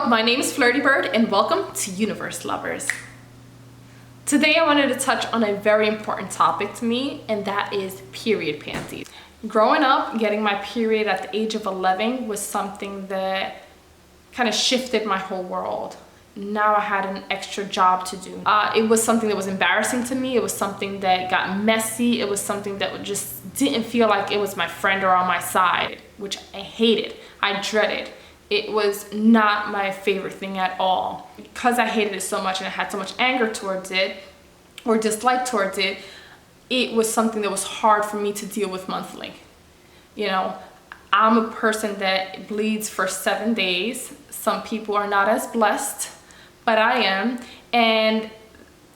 world, my name is FLIRTYBIRD and welcome to Universe Lovers. Today I wanted to touch on a very important topic to me, and that is period panties. Growing up, getting my period at the age of 11 was something that kind of shifted my whole world. Now I had an extra job to do. It was something that was embarrassing to me. It was something that got messy. It was something that just didn't feel like it was my friend or on my side, which I hated. I dreaded. It was not my favorite thing at all. Because I hated it so much and I had so much anger towards it or dislike towards it, it was something that was hard for me to deal with monthly. You know, I'm a person that bleeds for 7 days. Some people are not as blessed, but I am. And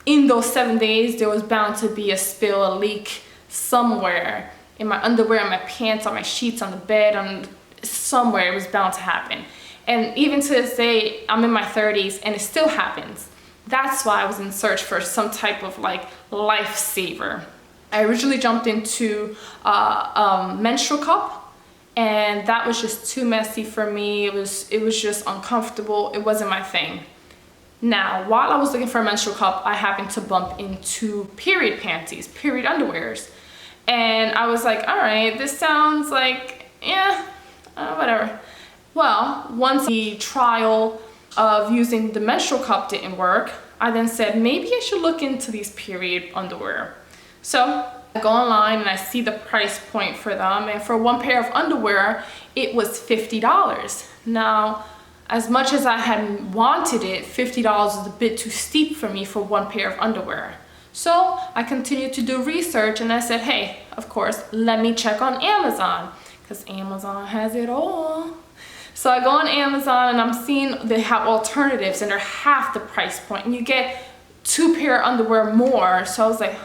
in those 7 days, there was bound to be a spill, a leak somewhere in my underwear, in my pants, on my sheets, on the bed, on somewhere. It was bound to happen. And even to this day, I'm in my 30s and it still happens. That's why I was in search for some type of like lifesaver. I originally jumped into a menstrual cup, and that was just too messy for me. It was just uncomfortable. It wasn't my thing. Now, while I was looking for a menstrual cup, I happened to bump into period panties, period underwears. And I was like, all right, this sounds like, yeah, whatever. Well, once the trial of using the menstrual cup didn't work, I then said, maybe I should look into these period underwear. So I go online and I see the price point for them, and for one pair of underwear, it was $50. Now, as much as I had wanted it, $50 was a bit too steep for me for one pair of underwear. So I continued to do research and I said, hey, of course, let me check on Amazon, because Amazon has it all. So I go on Amazon and I'm seeing they have alternatives and they're half the price point and you get 2 pair of underwear more. So I was like,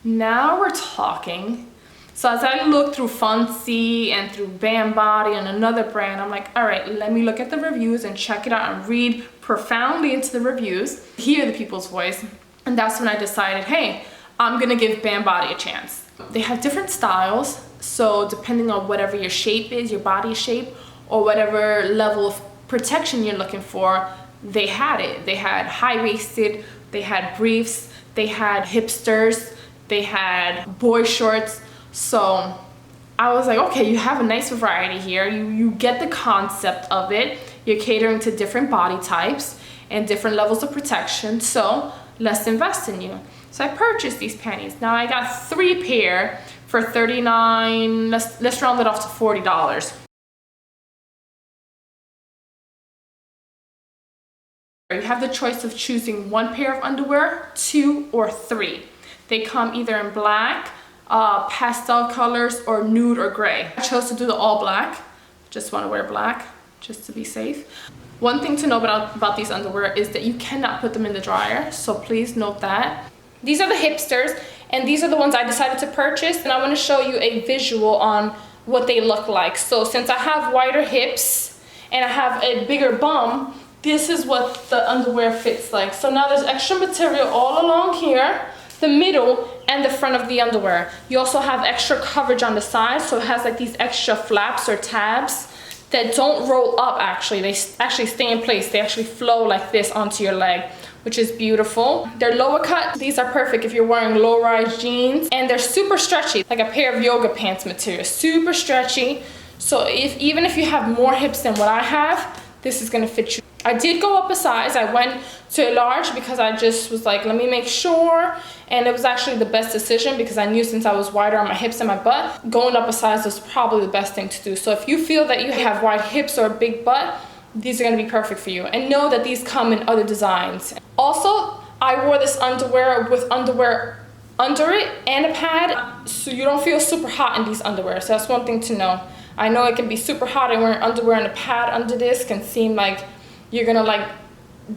now we're talking. So as I looked through Fancy and through Bambody and another brand, I'm like, all right, let me look at the reviews and check it out and read profoundly into the reviews, hear the people's voice. And that's when I decided, hey, I'm gonna give Bambody a chance. They have different styles. So depending on whatever your shape is, your body shape, or whatever level of protection you're looking for, they had it. They had high-waisted, they had briefs, they had hipsters, they had boy shorts. So I was like, okay, you have a nice variety here. You get the concept of it. You're catering to different body types and different levels of protection. So let's invest in you. So I purchased these panties. Now I got 3 pair for $39, let's round it off to $40. You have the choice of choosing 1 pair of underwear, 2 or 3. They come either in black, pastel colors, or nude or gray. I chose to do the all black. Just want to wear black just to be safe. One thing to know about these underwear is that you cannot put them in the dryer, so please note that. These are the Hipsters, and these are the ones I decided to purchase, and I want to show you a visual on what they look like. So since I have wider hips and I have a bigger bum, this is what the underwear fits like. So now there's extra material all along here, the middle and the front of the underwear. You also have extra coverage on the sides, so it has like these extra flaps or tabs that don't roll up actually. They actually stay in place. They actually flow like this onto your leg, which is beautiful. They're lower cut. These are perfect if you're wearing low-rise jeans, and they're super stretchy, like a pair of yoga pants material, super stretchy. So even if you have more hips than what I have, this is gonna fit you. I did go up a size. I went to a large because I just was like, let me make sure. And it was actually the best decision because I knew since I was wider on my hips and my butt, going up a size was probably the best thing to do. So if you feel that you have wide hips or a big butt, these are gonna be perfect for you. And know that these come in other designs. Also, I wore this underwear with underwear under it and a pad, so you don't feel super hot in these underwear. So that's one thing to know. I know it can be super hot, and wearing underwear and a pad under this can seem like you're gonna like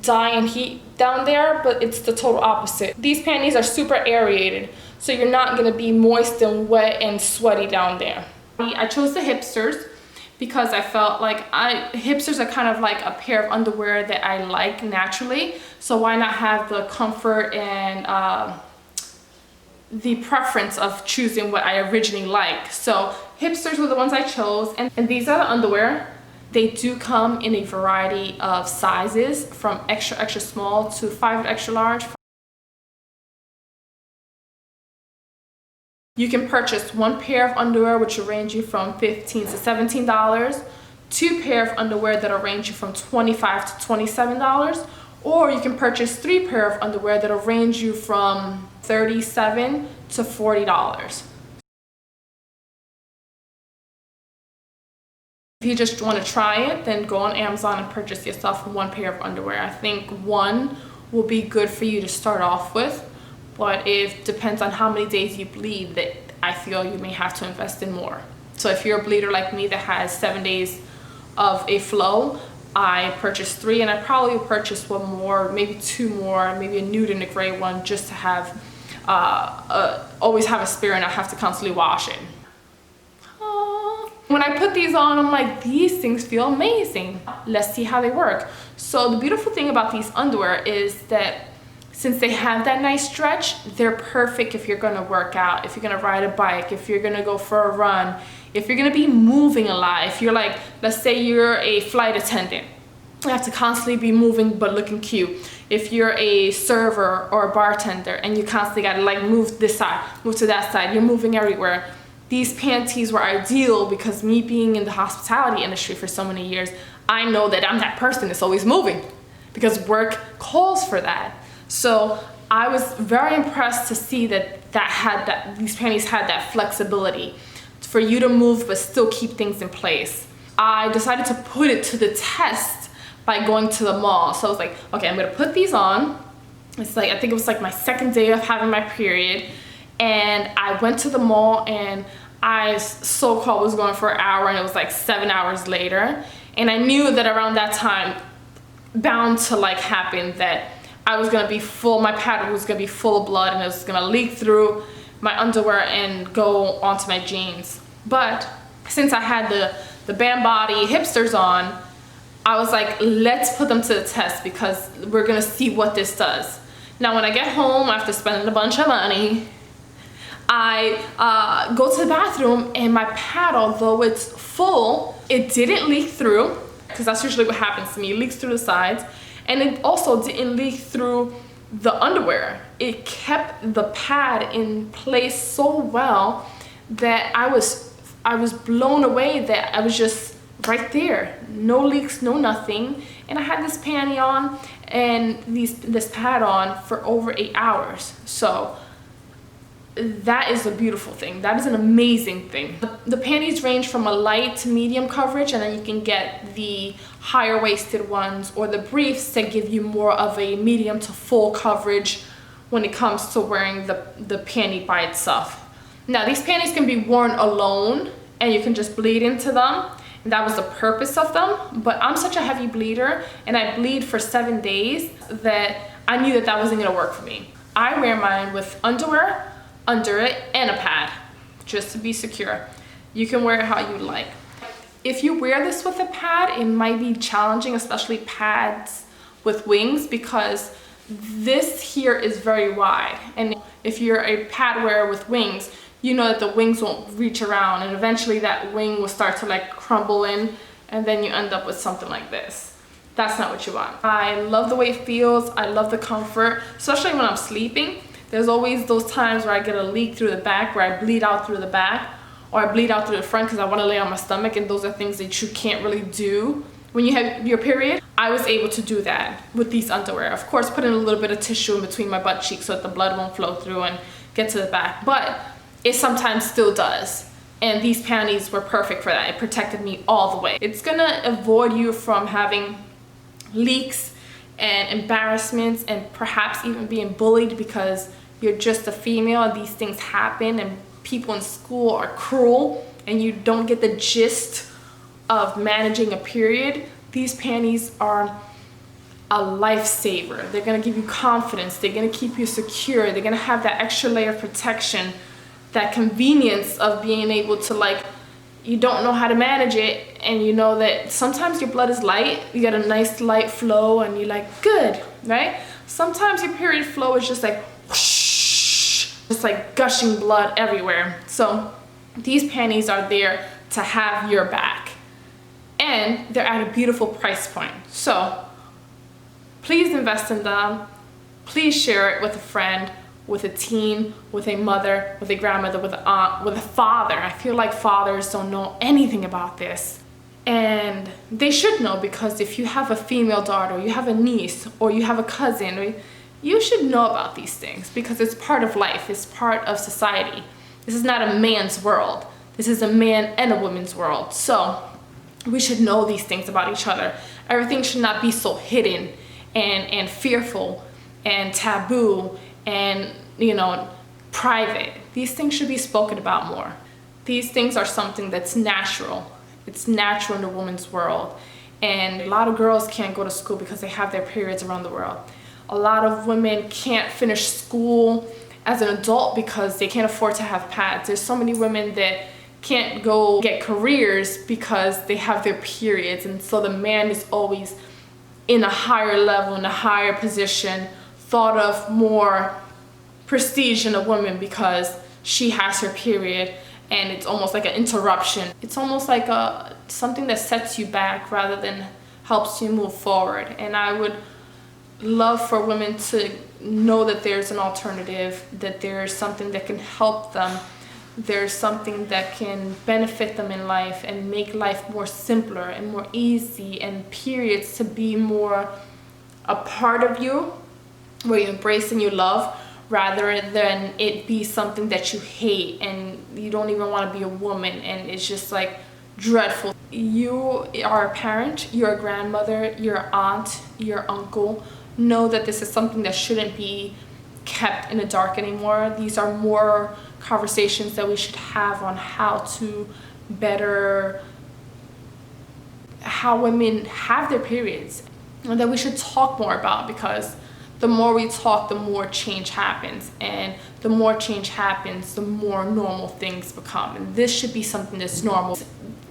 die in heat down there, but it's the total opposite. These panties are super aerated, so you're not gonna be moist and wet and sweaty down there. I chose the Hipsters because I felt like Hipsters are kind of like a pair of underwear that I like naturally, so why not have the comfort and the preference of choosing what I originally like. So Hipsters were the ones I chose, and these are the underwear. They do come in a variety of sizes, from extra extra small to 5 extra large. You can purchase 1 pair of underwear, which will range you from $15 to $17, 2 pair of underwear that'll range you from $25 to $27, or you can purchase 3 pair of underwear that'll range you from $37 to $40. If you just want to try it, then go on Amazon and purchase yourself 1 pair of underwear. I think 1 will be good for you to start off with, but it depends on how many days you bleed that I feel you may have to invest in more. So if you're a bleeder like me that has 7 days of a flow, I purchased 3, and I probably will purchase 1 more, maybe 2 more, maybe a nude and a gray one, just to have always have a spare and not have to constantly wash it. When I put these on, I'm like, these things feel amazing. Let's see how they work. So the beautiful thing about these underwear is that since they have that nice stretch, they're perfect if you're gonna work out, if you're gonna ride a bike, if you're gonna go for a run, if you're gonna be moving a lot. If you're like, let's say you're a flight attendant, you have to constantly be moving but looking cute. If you're a server or a bartender and you constantly gotta like move this side, move to that side, you're moving everywhere. These panties were ideal because me being in the hospitality industry for so many years, I know that I'm that person that's always moving because work calls for that. So I was very impressed to see that these panties had that flexibility for you to move but still keep things in place. I decided to put it to the test by going to the mall. So I was like, okay, I'm gonna put these on. It's like, I think it was like my 2nd day of having my period. And I went to the mall and I so-called was going for an hour, and it was like 7 hours later. And I knew that around that time, bound to like happen, that I was gonna be full, my pad was gonna be full of blood and it was gonna leak through my underwear and go onto my jeans. But since I had the Bambody Hipsters on, I was like, let's put them to the test because we're gonna see what this does. Now when I get home after spending a bunch of money, I go to the bathroom and my pad, although it's full, it didn't leak through, because that's usually what happens to me. It leaks through the sides, and it also didn't leak through the underwear. It kept the pad in place so well that I was blown away that I was just right there. No leaks, no nothing. And I had this panty on and this pad on for over 8 hours. So that is a beautiful thing. That is an amazing thing. The panties range from a light to medium coverage, and then you can get the higher waisted ones or the briefs that give you more of a medium to full coverage when it comes to wearing the panty by itself. Now these panties can be worn alone and you can just bleed into them, and that was the purpose of them. But I'm such a heavy bleeder and I bleed for 7 days that I knew that wasn't gonna work for me. I wear mine with underwear under it and a pad, just to be secure. You can wear it how you like. If you wear this with a pad, it might be challenging, especially pads with wings, because this here is very wide. And if you're a pad wearer with wings, you know that the wings won't reach around, and eventually that wing will start to like crumble in, and then you end up with something like this. That's not what you want. I love the way it feels. I love the comfort, especially when I'm sleeping. There's always those times where I get a leak through the back, where I bleed out through the back, or I bleed out through the front because I want to lay on my stomach, and those are things that you can't really do when you have your period. I was able to do that with these underwear. Of course, putting a little bit of tissue in between my butt cheeks so that the blood won't flow through and get to the back, but it sometimes still does. And these panties were perfect for that. It protected me all the way. It's gonna avoid you from having leaks and embarrassments and perhaps even being bullied because you're just a female and these things happen and people in school are cruel and you don't get the gist of managing a period. These panties are a lifesaver. They're gonna give you confidence. They're gonna keep you secure. They're gonna have that extra layer of protection, that convenience of being able to, like, you don't know how to manage it and you know that sometimes your blood is light, you get a nice light flow and you're like, good, right? Sometimes your period flow is just like whoosh, just like gushing blood everywhere. So these panties are there to have your back. and they're at a beautiful price point. So please invest in them. Please share it with a friend, with a teen, with a mother, with a grandmother, with an aunt, with a father. I feel like fathers don't know anything about this. And they should know, because if you have a female daughter, you have a niece, or you have a cousin, you should know about these things, because it's part of life, it's part of society. This is not a man's world. This is a man and a woman's world. So we should know these things about each other. Everything should not be so hidden and fearful and taboo and, you know, private. These things should be spoken about more. These things are something that's natural. It's natural in the woman's world. And a lot of girls can't go to school because they have their periods around the world. A lot of women can't finish school as an adult because they can't afford to have pads. There's so many women that can't go get careers because they have their periods. And so the man is always in a higher level, in a higher position, thought of more prestige in a woman because she has her period, and it's almost like an interruption. It's almost like something that sets you back rather than helps you move forward. And I would love for women to know that there's an alternative, that there's something that can help them, there's something that can benefit them in life and make life more simpler and more easy, and periods to be more a part of you, where you embrace and you love, rather than it be something that you hate and you don't even want to be a woman and it's just like dreadful. You are a parent, you're a grandmother, you're an aunt, your uncle. Know that this is something that shouldn't be kept in the dark anymore. These are more conversations that we should have on how to better how women have their periods, and that we should talk more about, because the more we talk, the more change happens, and the more change happens, the more normal things become. And this should be something that's normal.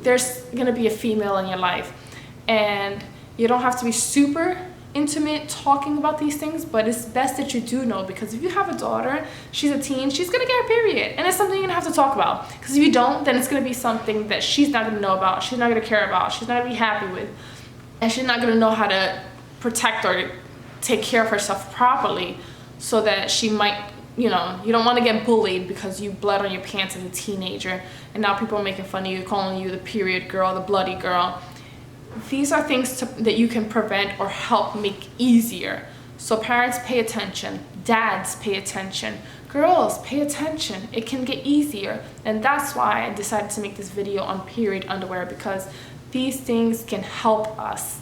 There's gonna be a female in your life, and you don't have to be super intimate talking about these things, but it's best that you do know, because if you have a daughter, she's a teen, she's gonna get her period, and it's something you're gonna have to talk about. Because if you don't, then it's gonna be something that she's not gonna know about, she's not gonna care about, she's not gonna be happy with, and she's not gonna know how to protect or take care of herself properly, so that she might, you know, you don't want to get bullied because you bled on your pants as a teenager, and now people are making fun of you, calling you the period girl, the bloody girl. These are things that you can prevent or help make easier. So parents, pay attention. Dads, pay attention. Girls, pay attention. It can get easier. And that's why I decided to make this video on period underwear, because these things can help us.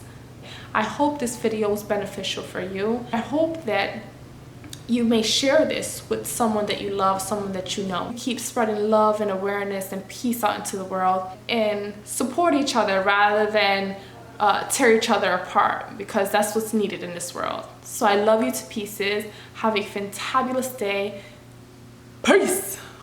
I hope this video was beneficial for you. I hope that you may share this with someone that you love, someone that you know. Keep spreading love and awareness and peace out into the world, and support each other rather than tear each other apart, because that's what's needed in this world. So I love you to pieces. Have a fantabulous day. Peace.